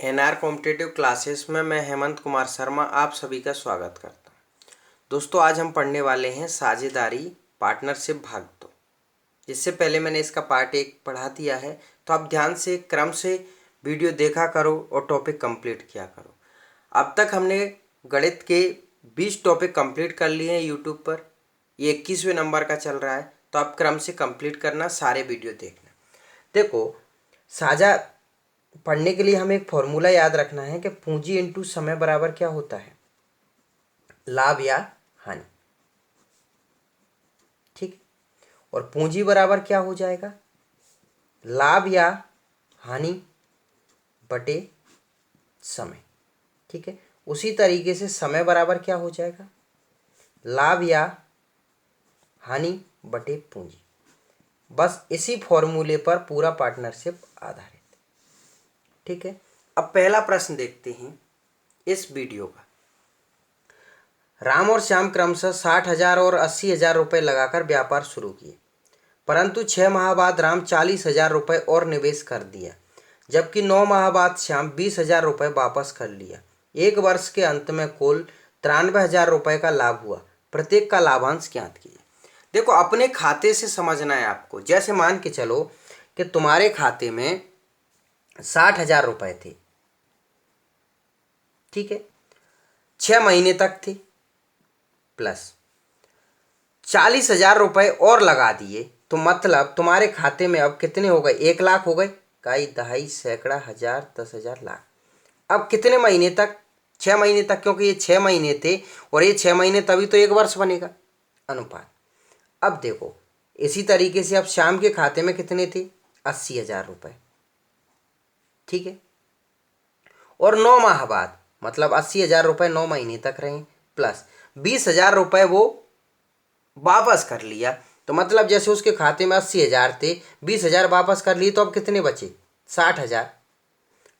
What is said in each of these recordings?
NR competitive classes में मैं हेमंत कुमार शर्मा आप सभी का स्वागत करता हूं। दोस्तों, आज हम पढ़ने वाले हैं साझेदारी पार्टनरशिप भाग 2। जिससे पहले मैंने इसका पार्ट 1 पढ़ा दिया है, तो आप ध्यान से क्रम से वीडियो देखा करो और टॉपिक कंप्लीट किया करो। अब तक हमने गणित के 20 टॉपिक कंप्लीट कर लिए हैं यूट्यूब पर। ये 21वें नंबर का चल रहा है, तो आप क्रम से कंप्लीट करना, सारे वीडियो देखना। देखो, साझा पढ़ने के लिए हमें एक फॉर्मूला याद रखना है कि पूंजी इंटू समय बराबर क्या होता है, लाभ या हानि। ठीक। और पूंजी बराबर क्या हो जाएगा, लाभ या हानि बटे समय। ठीक है। उसी तरीके से समय बराबर क्या हो जाएगा, लाभ या हानि बटे पूंजी। बस इसी फॉर्मूले पर पूरा पार्टनरशिप आधारित। ठीक है। अब पहला प्रश्न देखते हैं इस वीडियो का। राम और श्याम क्रमशः 60,000 और 80,000 रुपये लगाकर व्यापार शुरू किए, परंतु 6 माह बाद राम 40,000 रुपये और निवेश कर दिया, जबकि 9 माह बाद श्याम 20,000 रुपये वापस कर लिया। एक वर्ष के अंत में कुल 93,000 रुपये का लाभ हुआ। प्रत्येक का लाभांश ज्ञात कीजिए। देखो, अपने खाते से समझना है आपको। जैसे मान के चलो कि तुम्हारे खाते में 60,000 रुपये थे। ठीक है। 6 महीने तक थे, प्लस 40,000 रुपये और लगा दिए, तो मतलब तुम्हारे खाते में अब कितने हो गए, 1 लाख हो गए। इकाई, दहाई, सैकड़ा, हजार, 10,000, लाख। अब कितने महीने तक, 6 महीने तक, क्योंकि ये 6 महीने थे और ये 6 महीने, तभी तो 1 वर्ष बनेगा अनुपात। अब देखो, इसी तरीके से अब शाम के खाते में कितने थे, 80,000 रुपये। ठीक है। और 9 माह बाद, मतलब 80,000 रुपये 9 महीने तक रहे, प्लस 20,000 रुपये वो वापस कर लिया। तो मतलब जैसे उसके खाते में 80,000 थे, 20,000 वापस कर लिए, तो अब कितने बचे, 60,000।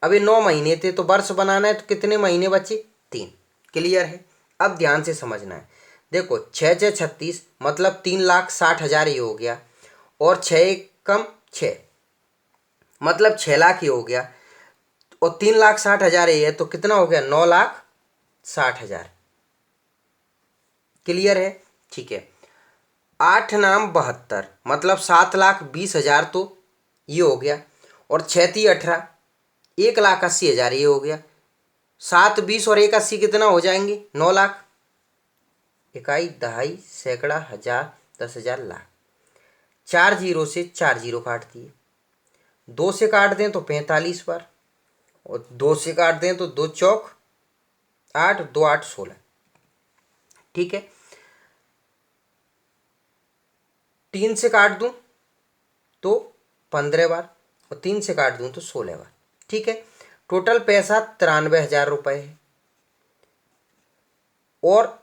अभी 9 महीने थे, तो वर्ष बनाना है, तो कितने महीने बचे, 3। क्लियर है। अब ध्यान से समझना है। देखो, 6 6 36, मतलब 3,60,000 ये हो गया, और 6 एक कम 6, मतलब 6 लाख ये हो गया, और 3,60,000 ये है, तो कितना हो गया, 9,60,000। क्लियर है। ठीक है। 8 नाम 72, मतलब 7,20,000 तो ये हो गया, और 6 × 3 = 18, 1,80,000 ये हो गया। 7 20 और 1 80 कितना हो जाएंगे, 9 लाख। इकाई, दहाई, सैकड़ा, हजार, 10,000, लाख। 4 जीरो से 4 जीरो काट दिए, 2 से काट दें तो 45 बार, और 2 से काट दें तो 2 चौक 8, 2 8 16। ठीक है। 3 से काट दूं तो 15 बार, और 3 से काट दूं तो 16 बार। ठीक है। टोटल पैसा 93,000 रुपये है। और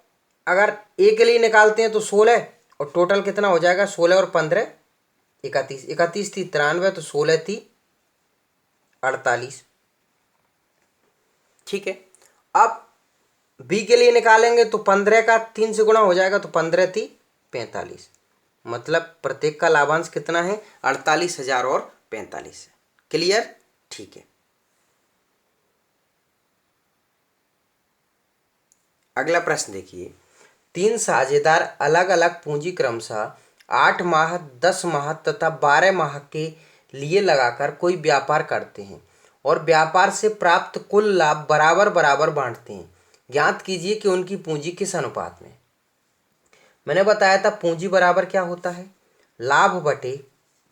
अगर एक के लिए निकालते हैं तो 16, और टोटल कितना हो जाएगा, 16 और 15 31, 31 थी 93, तो 16 थी 48। ठीक है। अब बी के लिए निकालेंगे तो 15 का 3 से गुणा हो जाएगा, तो 15 थी 45, मतलब प्रत्येक का लाभांश कितना है, 48,000 और 45 है। क्लियर। ठीक है। अगला प्रश्न देखिए। 3 साझेदार अलग अलग पूंजी क्रमशः 8 माह, 10 माह तथा 12 माह के लिए लगाकर कोई व्यापार करते हैं और व्यापार से प्राप्त कुल लाभ बराबर बराबर बांटते हैं। ज्ञात कीजिए कि उनकी पूंजी किस अनुपात में। मैंने बताया था पूंजी बराबर क्या होता है, लाभ बटे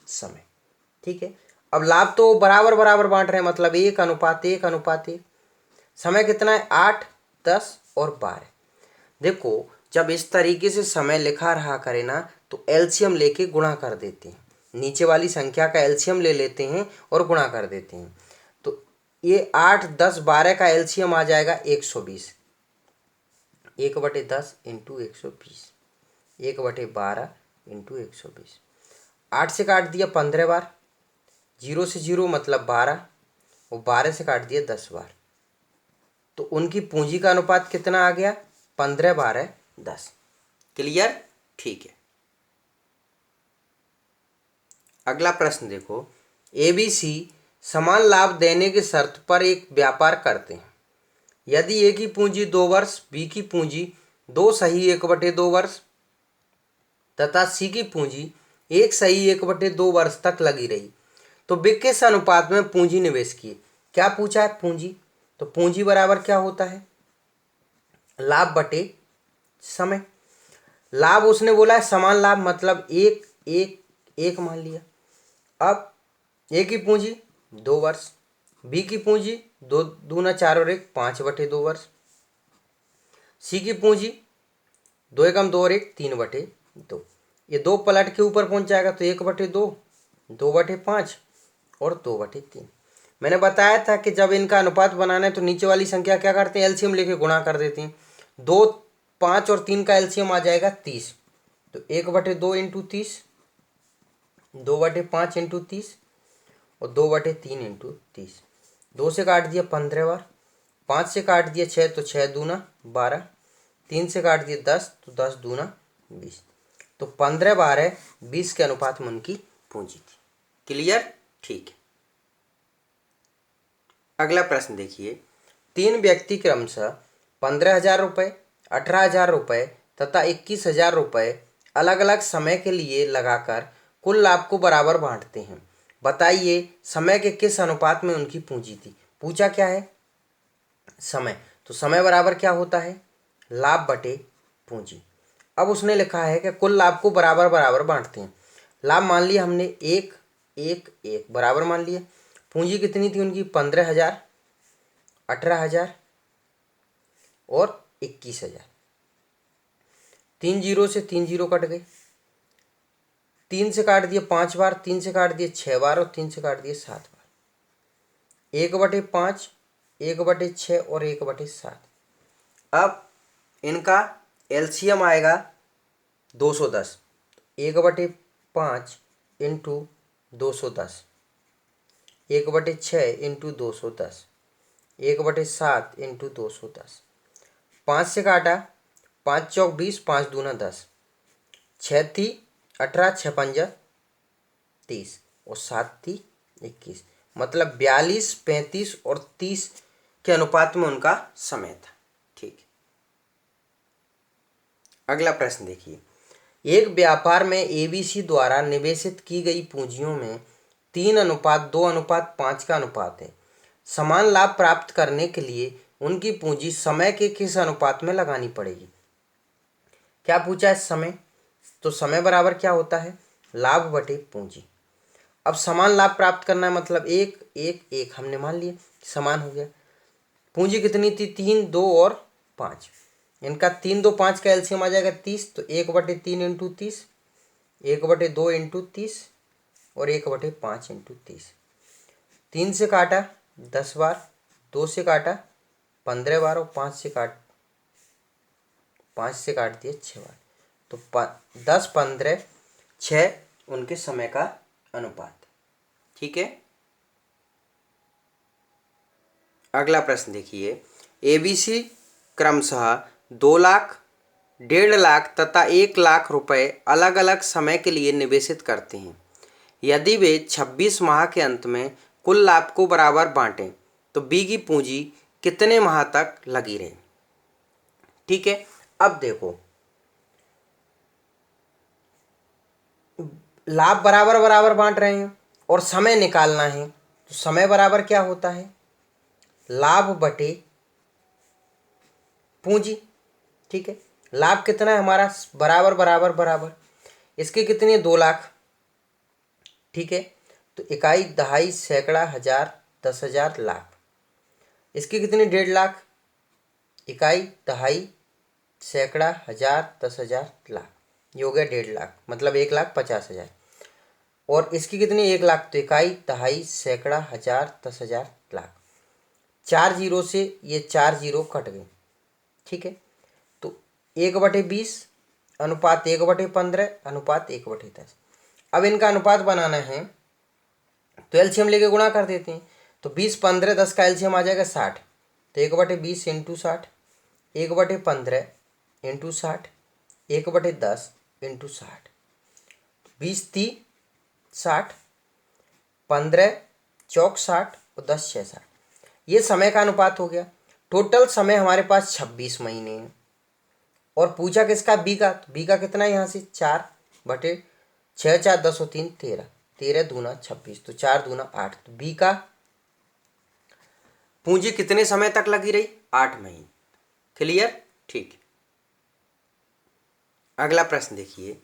समय। ठीक है। अब लाभ तो बराबर बराबर बांट रहे हैं, मतलब 1:1:1। समय कितना है, 8, 10 और 12। देखो, जब इस तरीके से समय लिखा रहा करे ना, तो एलसीएम लेके गुणा कर देते हैं। नीचे वाली संख्या का एलसीएम ले लेते हैं और गुणा कर देते हैं। तो ये 8, 10, 12 का एलसीएम आ जाएगा 120। 1/10 इंटू 120, 1/12 इंटू 120। 8 से काट दिया 15 बार, 0 से 0 मतलब 12, और 12 से काट दिया 10 बार। तो उनकी पूंजी का अनुपात कितना आ गया, 15, 12, 10। क्लियर। ठीक है। अगला प्रश्न देखो। एबीसी समान लाभ देने की शर्त पर एक व्यापार करते हैं। यदि ए की पूंजी 2 वर्ष, बी की पूंजी 2 सही 1/2 वर्ष तथा सी की पूंजी 1 सही 1/2 वर्ष तक लगी रही, तो वे किस अनुपात में पूंजी निवेश किए। क्या पूछा है? पूंजी। तो पूंजी बराबर क्या होता है? लाभ बटे समय। लाभ उसने बोला है समान लाभ, मतलब एक एक एक मान लिया। अब ए की पूंजी 2 वर्ष, बी की पूंजी 2 दूना 4 और 1 5/2 वर्ष, सी की पूंजी 2 एकम 2 और 1 3/2। ये 2 पलट के ऊपर पहुंच जाएगा तो 1/2, 2/5 और 2/3। मैंने बताया था कि जब इनका अनुपात बनाना है तो नीचे वाली संख्या क्या करते हैं? एलसीएम लेके गुणा कर देते हैं। 2, 5 और 3 का एलसीएम आ जाएगा 30। तो 1/2 इंटू 30, 2/5 इंटू 30 और 2/3 इंटू 30। 2 से काट दिया 15 बार, 5 से काट दिया 6 तो 6 दूना 12, 3 से काट दिया 10 तो 10 दूना 20। तो 15, 12, 20 के अनुपात में उनकी पूंजी थी। क्लियर? ठीक है। अगला प्रश्न देखिए। 3 व्यक्ति क्रमशः 15,000 रुपये, 18,000 रुपये तथा 21,000 रुपये अलग अलग समय के लिए लगाकर कुल लाभ को बराबर बांटते हैं। बताइए समय के किस अनुपात में उनकी पूंजी थी। पूछा क्या है? समय। तो समय बराबर क्या होता है? लाभ बटे पूंजी। अब उसने लिखा है कि कुल लाभ को बराबर बराबर बांटते हैं। लाभ मान लिया हमने 1 1 1 बराबर मान लिया। पूंजी कितनी थी उनकी? 15,000, 18,000 और 21,000। 3 जीरो से 3 जीरो कट गए। 3 से काट दिए 5 बार, 3 से काट दिए 6 बार और 3 से काट दिए 7 बार। 1/5, 1/6 और 1/7। अब इनका एलसीएम आएगा 210। 1/5 इंटू 210, 1/6 इंटू 210, 1/7 इंटू 210। 5 से काटा, 5 चौक 20, 5 दूना 10, 6 थी 18, 6 पंजा 30 और 7 थी 21। मतलब 42, 35 और 30 के अनुपात में उनका समय था। ठीक। अगला प्रश्न देखिए। एक व्यापार में एबीसी द्वारा निवेशित की गई पूंजियों में 3:2:5 का अनुपात है। समान लाभ प्राप्त करने के लिए उनकी पूंजी समय के किस अनुपात में लगानी पड़ेगी। क्या पूछा है? समय। तो समय बराबर क्या होता है? लाभ बटे पूंजी। अब समान लाभ प्राप्त करना है, मतलब 1 1 1 हमने मान लिया समान हो गया। पूंजी कितनी थी? 3 2 और 5। इनका 3 2 5 का एलसीएम आ जाएगा 30। तो 1/3 इंटू 30, 1/2 इंटू 30 और 1/5 इंटू 30। 3 से काटा 10 बार, 2 से काटा 15 बार और 5 से काट दिया 6 बार। तो 10 15 6 उनके समय का अनुपात। ठीक है। अगला प्रश्न देखिए। एबीसी क्रमशः 2 लाख, 1.5 लाख तथा 1 लाख रुपए अलग अलग समय के लिए निवेशित करते हैं। यदि वे 26 माह के अंत में कुल लाभ को बराबर बांटें तो बी की पूंजी कितने माह तक लगी रहे। ठीक है। अब देखो, लाभ बराबर बराबर बांट रहे हैं और समय निकालना है, तो समय बराबर क्या होता है? लाभ बटे पूंजी। ठीक है। लाभ कितना है हमारा? बराबर बराबर बराबर। इसके कितने? 2 लाख। ठीक है। तो इकाई, दहाई, सैकड़ा, हजार, 10,000, लाख। इसके कितने? 1.5 लाख। इकाई, दहाई, सैकड़ा, हजार, 10,000, लाख। ये हो गया 1.5 लाख, मतलब 1,50,000। और इसकी कितनी? 1 लाख। तो इकाई, दहाई, सैकड़ा, हजार, 10,000, लाख। 4 जीरो से ये 4 जीरो कट गए। ठीक है। तो 1/20 अनुपात 1/15 अनुपात 1/10। अब इनका अनुपात बनाना है तो एलसीएम लेके गुणा कर देते हैं। तो 20 15 10 का एलसीएम आ जाएगा 60। तो 1/20 इंटू 60, 1/15 इंटू 60, 1/10 इंटू 60। 20 थी 60, 15 चौक 60 और 10 6 60। ये समय का अनुपात हो गया। टोटल समय हमारे पास 26 महीने हैं और पूछा किसका, बी का। तो बी का कितना है यहाँ से 4/6 4 10 और 3 13, 13 दूना 26, तो 4 दूना 8। तो बी का पूंजी कितने समय तक लगी रही, 8 महीने। क्लियर, ठीक। अगला प्रश्न देखिए,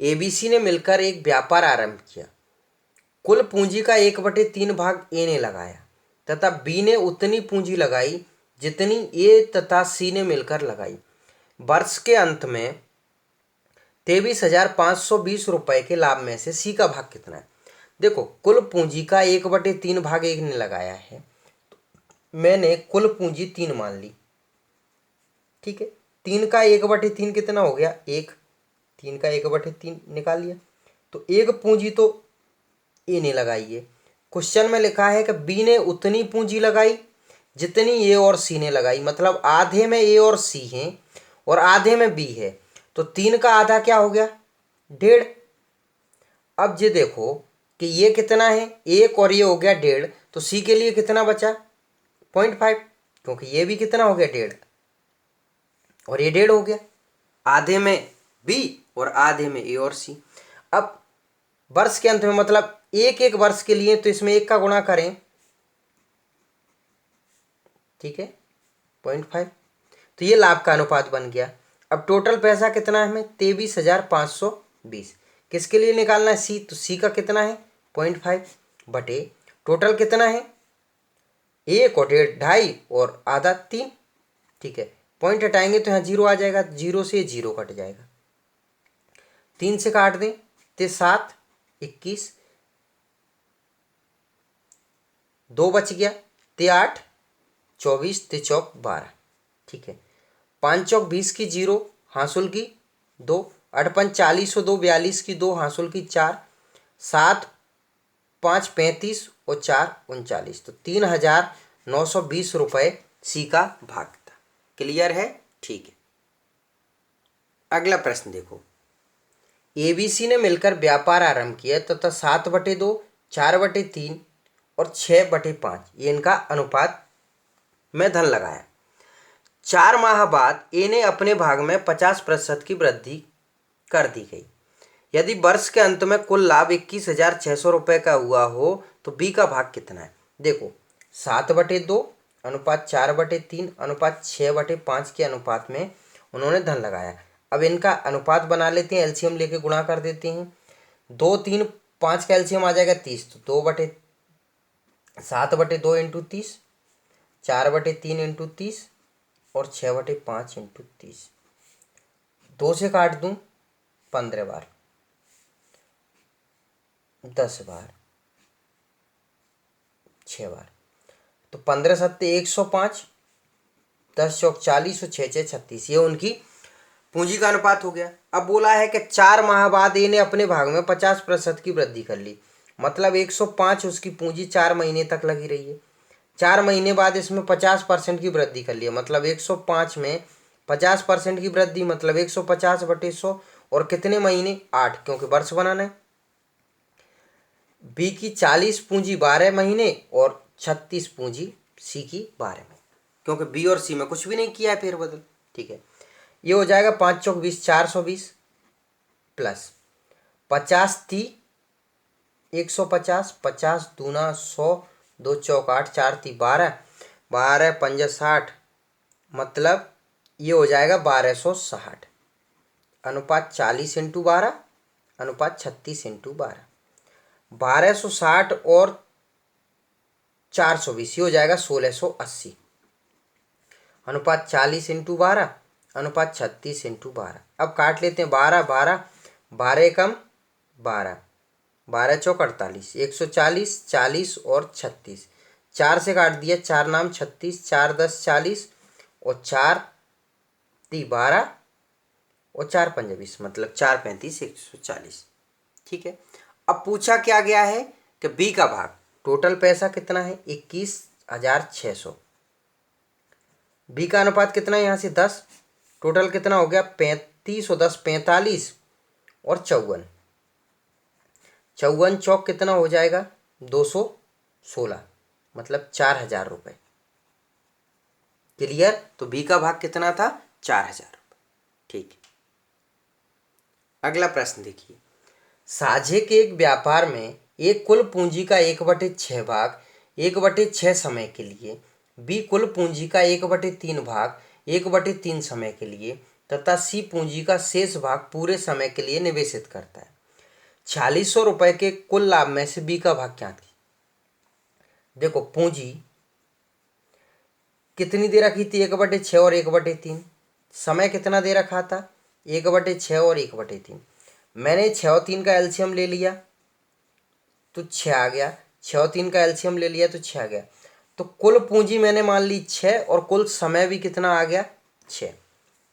एबीसी ने मिलकर एक व्यापार आरंभ किया। कुल पूंजी का 1/3 भाग ए ने लगाया तथा बी ने उतनी पूंजी लगाई जितनी ए तथा सी ने मिलकर लगाई। वर्ष के अंत में 23,520 रुपए के लाभ में से सी का भाग कितना है। देखो, कुल पूंजी का 1/3 भाग एक ने लगाया है, तो मैंने कुल पूंजी 3 मान ली। ठीक है, 3 का 1/3 कितना हो गया, 1। 3 का 1/3 निकाल लिया। तो एक पूंजी तो ए ने लगाई है। क्वेश्चन में लिखा है कि बी ने उतनी पूंजी लगाई जितनी ए और सी ने लगाई, मतलब आधे में ए और सी हैं और आधे में बी है। तो 3 का आधा क्या हो गया, 1.5। अब ये देखो कि ये कितना है, 1 और ये हो गया 1.5, तो सी के लिए कितना बचा, 0.5, क्योंकि ये भी कितना हो गया 1.5 और ये 1.5 हो गया। आधे में बी और आधे में ए और सी। अब वर्ष के अंत में, मतलब एक एक वर्ष के लिए, तो इसमें 1 का गुणा करें, ठीक है, 0.5। तो ये लाभ का अनुपात बन गया। अब टोटल पैसा कितना है हमें, 23,520। किसके लिए निकालना है, सी। तो सी का कितना है 0.5 बटे टोटल कितना है 1 और 1.5, 2.5 और आधा 3। ठीक है, पॉइंट हटाएंगे तो यहाँ 0 आ जाएगा, 0 से 0 कट जाएगा, 3 से काट दें तो 7 21, 2 बच गया ते 8 24 ते चौक 12। ठीक है, 5 चौक 20 की 0, हासुल की 2, 8 5 40 और 2 42 की 2, हासुल की 4, 7 5 35 और 4 39। तो 3,920 रुपये सी का भाग था। क्लियर है, ठीक है। अगला प्रश्न देखो, एबीसी ने मिलकर व्यापार आरंभ किया तथा 7/2 4/3 और 6/5 ये इनका अनुपात में धन लगाया। 4 माह बाद ए ने अपने भाग में 50% की वृद्धि कर दी गई। यदि वर्ष के अंत में कुल लाभ 21,600 रुपये का हुआ हो तो बी का भाग कितना है। देखो, 7/2 अनुपात 4/3 अनुपात 6/5 के अनुपात में उन्होंने धन लगाया। अब इनका अनुपात बना लेते हैं, एलसीएम लेके गुणा कर देते हैं। 2 3 5 का एलसीएम आ जाएगा 30, तो 7/2 इंटू 30, 4/3 इंटू 30 और 6/5 इंटू 30। 2 से काट दूं 15 बार, 10 बार, 6 बार, तो 15 सत्ते 105, 10 चौक 40 और 6 6 36। ये उनकी पूंजी का अनुपात हो गया। अब बोला है कि 4 माह बाद ए ने अपने भाग में 50% की वृद्धि कर ली, मतलब 105 उसकी पूंजी 4 महीने तक लगी रही है। 4 महीने बाद इसमें 50% की वृद्धि कर लिया, मतलब 105 में 50% की वृद्धि, मतलब 150/100 और कितने महीने, 8, क्योंकि वर्ष बनाना है। बी की 40 पूंजी 12 महीने और 36 पूंजी सी की 12 महीने, क्योंकि बी और सी में कुछ भी नहीं किया है फेरबदल। ठीक है, ये हो जाएगा 5 चौक 20 420 प्लस 50 30 150, 50 दूना 100, 2 चौक 8 4 30 12, 12 पंजा 60, मतलब ये हो जाएगा 1260। अनुपात 40 इंटू 12 अनुपात 36 इंटू 12, 1260 और 420 ये हो जाएगा 1680। अनुपात 40 इंटू 12 अनुपात 36 इंटू 12। अब काट लेते हैं 12 12, 12 कम 12, 12 चौक 48, 140 40 और 36, 4 से काट दिया, 4 नाम 36, 4 10 40 और 4 ती 12 और 4 पंजा 20, मतलब 4 35 140। ठीक है, अब पूछा क्या गया है कि बी का भाग, टोटल पैसा कितना है 21,600। बी का अनुपात कितना है यहाँ से 10, टोटल कितना हो गया 35 और 10 45 और 54, 54 चौक कितना हो जाएगा 200 16 मतलब 4,000 रुपये। क्लियर? तो बी का भाग कितना था? 4,000 रुपये। ठीक है, अगला प्रश्न देखिए। साझे के एक व्यापार में एक कुल पूंजी का 1/6 भाग 1/6 समय के लिए, बी कुल पूंजी का 1/3 भाग 1/3 समय के लिए तथा सी पूंजी का शेष भाग पूरे समय के लिए निवेशित करता है। 4600 रुपये के कुल लाभ में से बी का भाग क्या थी? देखो, पूंजी कितनी दे रखी थी? 1/6 और 1/3। समय कितना दे रखा था? 1/6 और 1/3। मैंने 6 और 3 का एलसीएम ले लिया तो 6 आ गया। 6 और 3 का एलसीएम ले लिया तो 6 आ गया। तो कुल पूंजी मैंने मान ली 6 और कुल समय भी कितना आ गया? 6।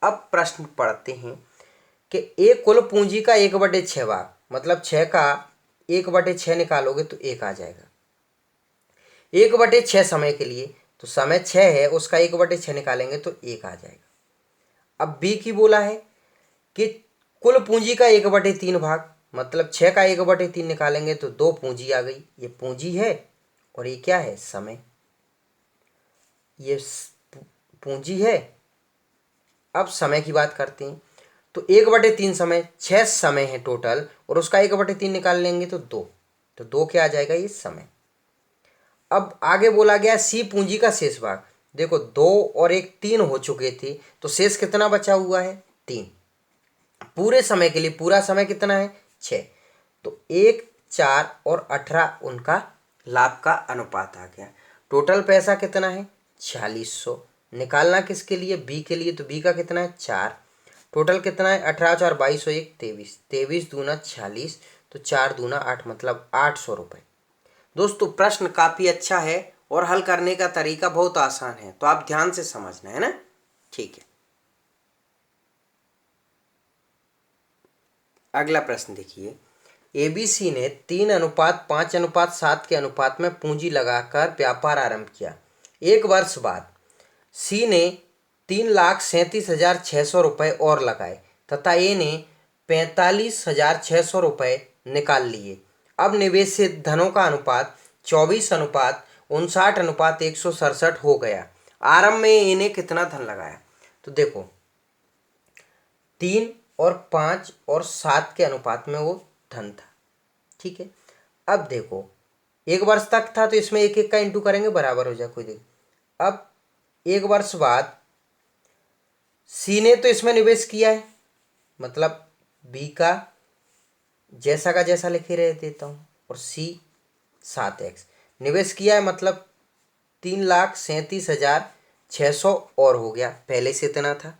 अब प्रश्न पढ़ते हैं कि एक कुल पूंजी का 1/6 भाग मतलब 6 का 1/6 निकालोगे तो 1 आ जाएगा। 1/6 समय के लिए, तो समय 6 है, उसका 1/6 निकालेंगे तो 1 आ जाएगा। अब बी की बोला है कि कुल पूंजी का 1/3 भाग मतलब 6 का 1/3 निकालेंगे तो 2 पूंजी आ गई। ये पूंजी है और ये क्या है? समय। ये पूंजी है। अब समय की बात करते हैं तो 1/3 समय, 6 समय है टोटल और उसका 1/3 निकाल लेंगे तो 2। तो 2 क्या आ जाएगा? ये समय। अब आगे बोला गया सी पूंजी का शेष भाग। देखो, 2 और 1 3 हो चुके थे तो शेष कितना बचा हुआ है? 3। पूरे समय के लिए पूरा समय कितना है? 6। तो 1 4 और 18 उनका लाभ का अनुपात आ गया। टोटल पैसा कितना है? 4600। निकालना किसके लिए? बी के लिए। तो बी का कितना है? 4। टोटल कितना है? 18 4 22 1 23। 23 दूना 46, तो 4 दूना 8 मतलब 800 रुपये। दोस्तों, प्रश्न काफ़ी अच्छा है और हल करने का तरीका बहुत आसान है, तो आप ध्यान से समझना है ना। ठीक है, अगला प्रश्न देखिए। एबीसी ने 3:5:7 के अनुपात में पूंजी लगाकर व्यापार आरंभ किया। एक वर्ष बाद सी ने 3,37,600 रुपये और लगाए तथा ए ने 45,600 रुपये निकाल लिए। अब निवेशित धनों का अनुपात 24:59:167 हो गया। आरंभ में ए ने कितना धन लगाया? तो देखो, 3 और 5 और 7 के अनुपात में वो धन था। ठीक है, अब देखो, एक वर्ष तक था तो इसमें एक एक का इंटू करेंगे, बराबर हो जाए, कोई देख। अब एक वर्ष बाद सी ने तो इसमें निवेश किया है, मतलब बी का जैसा का जैसा लिखे रह देता हूँ, और सी 7x निवेश किया है मतलब 3,37,600 और हो गया, पहले से इतना था।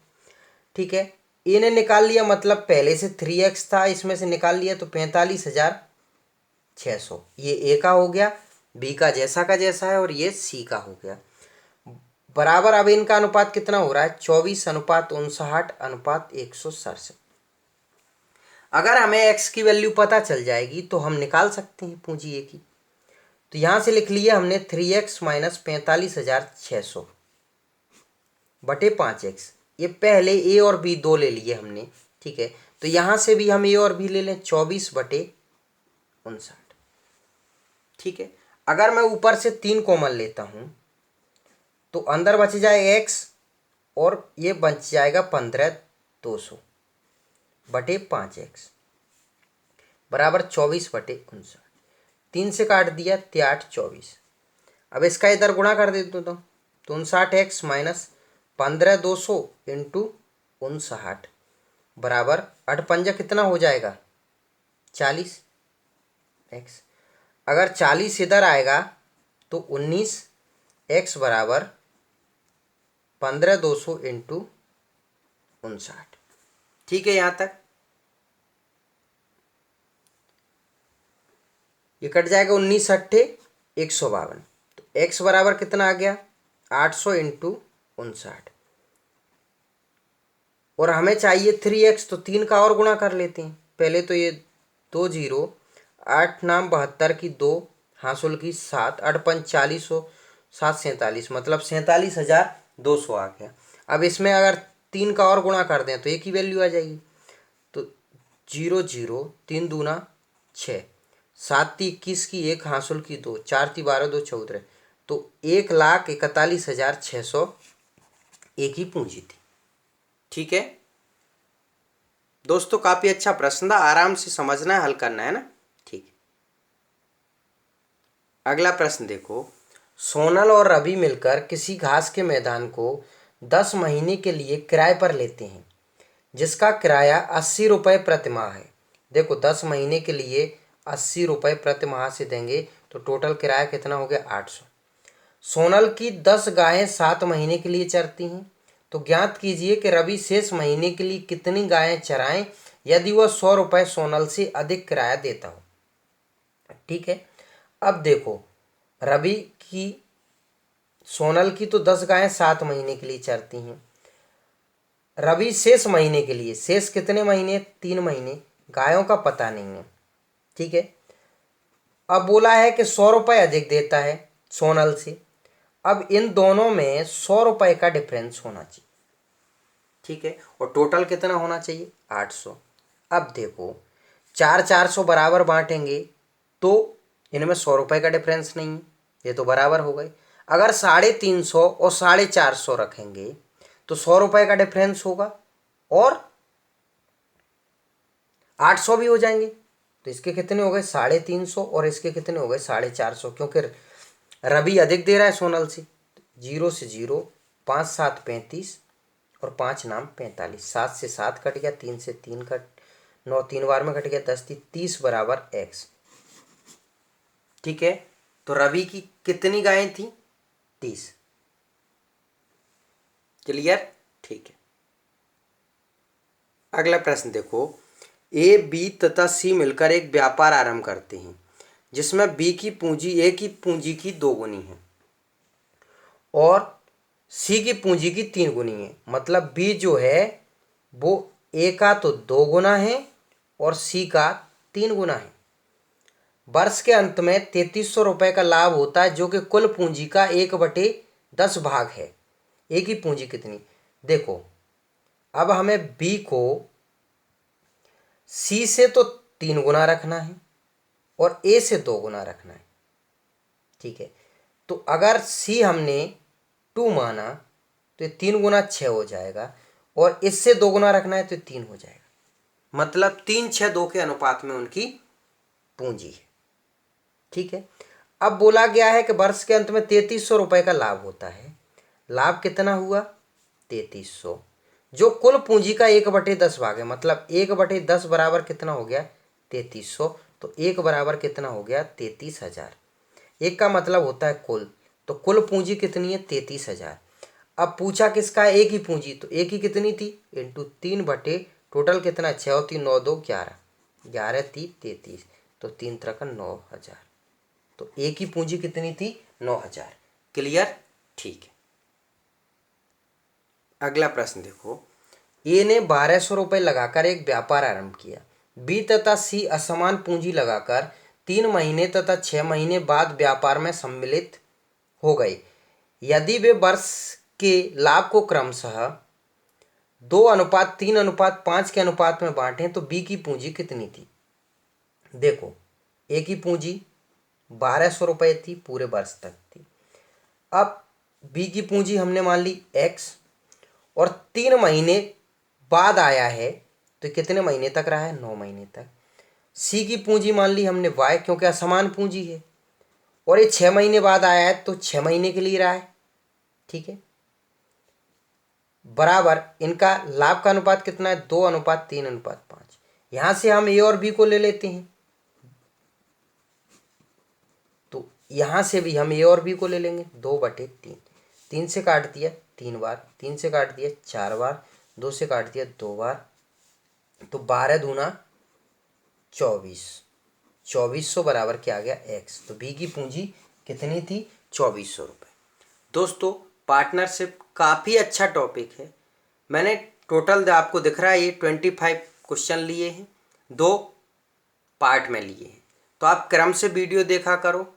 ठीक है, ए ने निकाल लिया मतलब पहले से 3x था, इसमें से निकाल लिया तो 45,600। ये ए का हो गया, बी का जैसा है और ये सी का हो गया। बराबर अब इनका अनुपात कितना हो रहा है? 24:59:167। अगर हमें x की वैल्यू पता चल जाएगी तो हम निकाल सकते हैं पूंजी ए की। तो यहां से लिख लिया हमने 3x माइनस 45,600 बटे 5x। ये पहले ए और बी दो ले लिए हमने। ठीक है, तो यहां से भी हम ए और बी ले लें, 24/59। ठीक है, अगर मैं ऊपर से 3 कॉमन लेता हूं तो अंदर बच जाए x और ये बच जाएगा 15,200 बटे 5x बराबर 24/59। 3 से काट दिया, 8 24। अब इसका इधर गुणा कर देता हूँ तो 59x माइनस 15,200 इंटू 59 बराबर 8 पंजा कितना हो जाएगा? 40x। अगर 40 इधर आएगा तो 19x बराबर 15,200 इंटू 59। ठीक है, यहाँ तक ये कट जाएगा। 19 अट्ठे 152। तो x बराबर कितना आ गया? 800 इंटू 59। और हमें चाहिए 3x, तो 3 का और गुणा कर लेते हैं। पहले तो ये 2 0, 8 नाम 72 की 2, हासुल की 7, 8 5 40 हो, 7 47 मतलब 47,200 आ गया। अब इसमें अगर 3 का और गुणा कर दें तो एक ही वैल्यू आ जाएगी। तो 0 0 3 दूना 6, 7 ती 21 की, 1 हासिल की 2, 4 ती 12, 2 14, तो 1,41,600 एक ही पूंजी थी। ठीक है दोस्तों, काफी अच्छा प्रश्न था, आराम से समझना है, हल करना है ना। ठीक है, अगला प्रश्न देखो। सोनल और रवि मिलकर किसी घास के मैदान को 10 महीने के लिए किराए पर लेते हैं, जिसका किराया 80 रुपये प्रति माह है। देखो 10 महीने के लिए 80 रुपये प्रति माह से देंगे तो टोटल किराया कितना हो गया 800। सोनल की 10 गायें 7 महीने के लिए चरती हैं, तो ज्ञात कीजिए कि रवि शेष महीने के लिए कितनी गायें चराएं यदि वह 100 रुपये सोनल से अधिक किराया देता हो। ठीक है, अब देखो रवि की, सोनल की तो 10 गायें 7 महीने के लिए चरती हैं, रवि शेष महीने के लिए, शेष कितने महीने, 3 महीने, गायों का पता नहीं है। ठीक है, अब बोला है कि 100 रुपये अधिक देता है सोनल से, अब इन दोनों में 100 रुपये का डिफरेंस होना चाहिए। ठीक है, और टोटल कितना होना चाहिए 800। अब देखो 400 बराबर बांटेंगे तो इनमें 100 रुपये का डिफरेंस नहीं है, ये तो बराबर हो गए। अगर 350 और 450 रखेंगे तो 100 रुपये का डिफरेंस होगा और 800 भी हो जाएंगे, तो इसके कितने हो गए 350 और इसके कितने हो गए 450, क्योंकि रवि अधिक दे रहा है सोनल से। 0 से 0, 5 7 35 और 5 नाम 45, 7 से 7 कट गया, 3 से 3 कट, 9 3 बार में कट गया, 10 30 बराबर x। ठीक है, तो रवि की कितनी गायें थी 30। क्लियर। ठीक है, अगला प्रश्न देखो। ए बी तथा सी मिलकर एक व्यापार आरंभ करते हैं जिसमें बी की पूंजी ए की पूंजी की 2 गुनी है और सी की पूंजी की 3 गुनी है। मतलब बी जो है वो ए का तो 2 गुना है और सी का 3 गुना है। वर्ष के अंत में 3300 रुपये का लाभ होता है जो कि कुल पूंजी का 1/10 भाग है। ए की पूंजी कितनी, देखो अब हमें बी को सी से तो 3 गुना रखना है और ए से 2 गुना रखना है। ठीक है, तो अगर सी हमने 2 माना तो ये 3 गुना 6 हो जाएगा और इससे 2 गुना रखना है तो 3 हो जाएगा। मतलब 3 6 2 के अनुपात में उनकी पूंजी है। ठीक है, अब बोला गया है कि वर्ष के अंत में 3300 रुपये का लाभ होता है। लाभ कितना हुआ 3300, जो कुल पूंजी का 1/10 भाग है। मतलब 1/10 बराबर कितना हो गया 3300, तो 1 बराबर कितना हो गया 33,000। एक का मतलब होता है कुल, तो कुल पूंजी कितनी है 33,000। अब पूछा किसका है, एक ही पूंजी, तो एक ही कितनी थी इंटू 3 बटे टोटल कितना 6 और 3 9 2 11, 11 3 33, तो 3 3 9,000, तो एक ही पूंजी कितनी थी 9,000। क्लियर। ठीक है, अगला प्रश्न देखो। ए ने 1200 रुपये लगाकर एक व्यापार आरंभ किया। बी तथा सी असमान पूंजी लगाकर 3 महीने तथा 6 महीने बाद व्यापार में सम्मिलित हो गए। यदि वे वर्ष के लाभ को क्रमशः 2:3:5 के अनुपात में बांटें तो बी की पूंजी कितनी थी। देखो ए की पूंजी 1200 रुपये थी, पूरे वर्ष तक थी। अब बी की पूंजी हमने मान ली x और 3 महीने बाद आया है तो कितने महीने तक रहा है 9 महीने तक। सी की पूंजी मान ली हमने y क्योंकि असमान पूंजी है और ये 6 महीने बाद आया है तो 6 महीने के लिए रहा है। ठीक है, बराबर इनका लाभ का अनुपात कितना है 2:3:5। यहां से हम ए और बी को ले लेते हैं, तो यहां से भी हम ए और बी को ले लेंगे 2/3। 3 से काट दिया 3 बार, 3 से काट दिया 4 बार, 2 से काट दिया 2 बार, तो 12 दूना 24, 2400 बराबर क्या आ गया x। तो बी की पूंजी कितनी थी 2400 रुपये। दोस्तों पार्टनरशिप काफ़ी अच्छा टॉपिक है। मैंने टोटल आपको दिख रहा है ये 25 क्वेश्चन लिए हैं, 2 पार्ट में लिए हैं, तो आप क्रम से वीडियो देखा करो।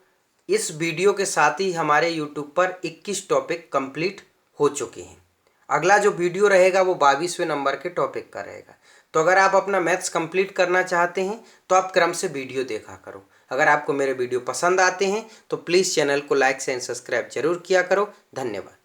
इस वीडियो के साथ ही हमारे यूट्यूब पर 21 टॉपिक कंप्लीट हो चुके हैं। अगला जो वीडियो रहेगा वो 22वें नंबर के टॉपिक का रहेगा। तो अगर आप अपना मैथ्स कंप्लीट करना चाहते हैं तो आप क्रम से वीडियो देखा करो। अगर आपको मेरे वीडियो पसंद आते हैं तो प्लीज़ चैनल को लाइक एंड सब्सक्राइब जरूर किया करो। धन्यवाद।